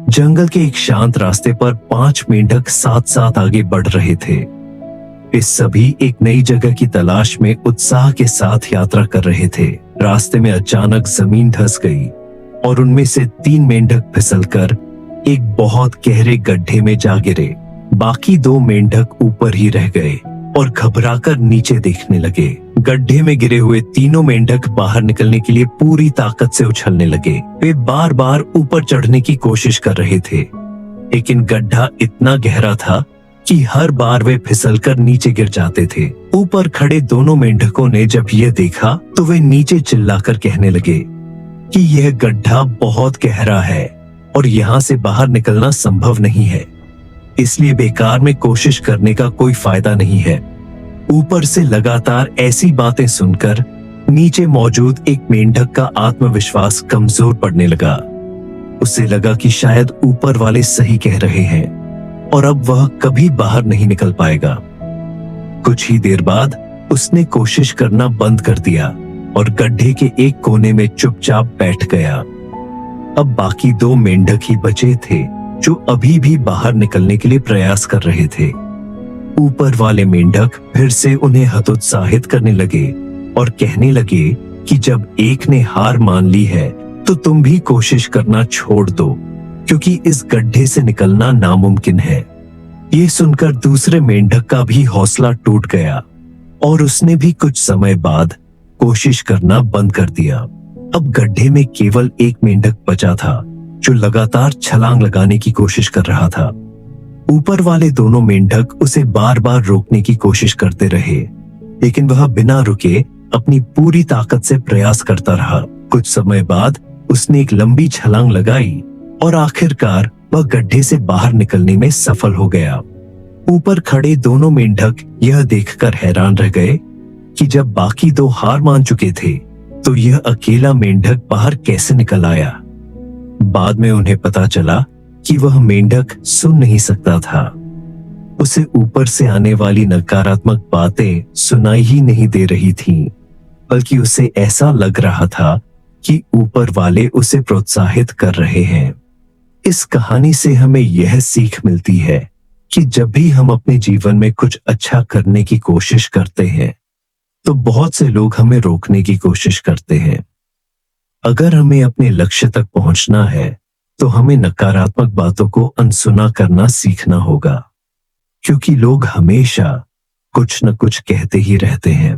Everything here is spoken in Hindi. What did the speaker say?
जंगल के एक शांत रास्ते पर 5 मेंढक साथ साथ आगे बढ़ रहे थे। वे सभी एक नई जगह की तलाश में उत्साह के साथ यात्रा कर रहे थे। रास्ते में अचानक जमीन धंस गई और उनमें से 3 मेंढक फिसलकर एक बहुत गहरे गड्ढे में जा गिरे। बाकी 2 मेंढक ऊपर ही रह गए और घबराकर नीचे देखने लगे। गड्ढे में गिरे हुए तीनों मेंढक बाहर निकलने के लिए पूरी ताकत से उछलने लगे। वे बार बार ऊपर चढ़ने की कोशिश कर रहे थे, लेकिन गड्ढा इतना गहरा था कि हर बार वे फिसलकर नीचे गिर जाते थे। ऊपर खड़े दोनों मेंढकों ने जब यह देखा तो वे नीचे चिल्लाकर कहने लगे कि यह गड्ढा बहुत गहरा है और यहाँ से बाहर निकलना संभव नहीं है, इसलिए बेकार में कोशिश करने का कोई फायदा नहीं है। ऊपर से लगातार ऐसी बातें सुनकर नीचे मौजूद एक मेंढक का आत्मविश्वास कमजोर पड़ने लगा। उसे लगा कि शायद ऊपर वाले सही कह रहे हैं और अब वह कभी बाहर नहीं निकल पाएगा। कुछ ही देर बाद उसने कोशिश करना बंद कर दिया और गड्ढे के एक कोने में चुपचाप बैठ गया। अब बाकी 2 मेंढक ही बचे थे जो अभी भी बाहर निकलने के लिए प्रयास कर रहे थे। ऊपर वाले मेंढक फिर से उन्हें हतोत्साहित करने लगे और कहने लगे कि जब एक ने हार मान ली है तो तुम भी कोशिश करना छोड़ दो, क्योंकि इस गड्ढे से निकलना नामुमकिन है। ये सुनकर दूसरे मेंढक का भी हौसला टूट गया और उसने भी कुछ समय बाद कोशिश करना बंद कर दिया। अब गड्ढे में केवल एक मेंढक बचा था जो लगातार छलांग लगाने की कोशिश कर रहा था। ऊपर वाले दोनों मेंढक उसे बार बार रोकने की कोशिश करते रहे, लेकिन वह बिना रुके अपनी पूरी ताकत से प्रयास करता रहा। कुछ समय बाद उसने एक लंबी छलांग लगाई और आखिरकार वह गड्ढे से बाहर निकलने में सफल हो गया। ऊपर खड़े दोनों मेंढक यह देखकर हैरान रह गए कि जब बाकी 2 हार मान चुके थे तो यह अकेला मेंढक बाहर कैसे निकल आया। बाद में उन्हें पता चला कि वह मेंढक सुन नहीं सकता था। उसे ऊपर से आने वाली नकारात्मक बातें सुनाई ही नहीं दे रही थीं, बल्कि उसे ऐसा लग रहा था कि ऊपर वाले उसे प्रोत्साहित कर रहे हैं। इस कहानी से हमें यह सीख मिलती है कि जब भी हम अपने जीवन में कुछ अच्छा करने की कोशिश करते हैं तो बहुत से लोग हमें रोकने की कोशिश करते हैं। अगर हमें अपने लक्ष्य तक पहुंचना है तो हमें नकारात्मक बातों को अनसुना करना सीखना होगा, क्योंकि लोग हमेशा कुछ न कुछ कहते ही रहते हैं।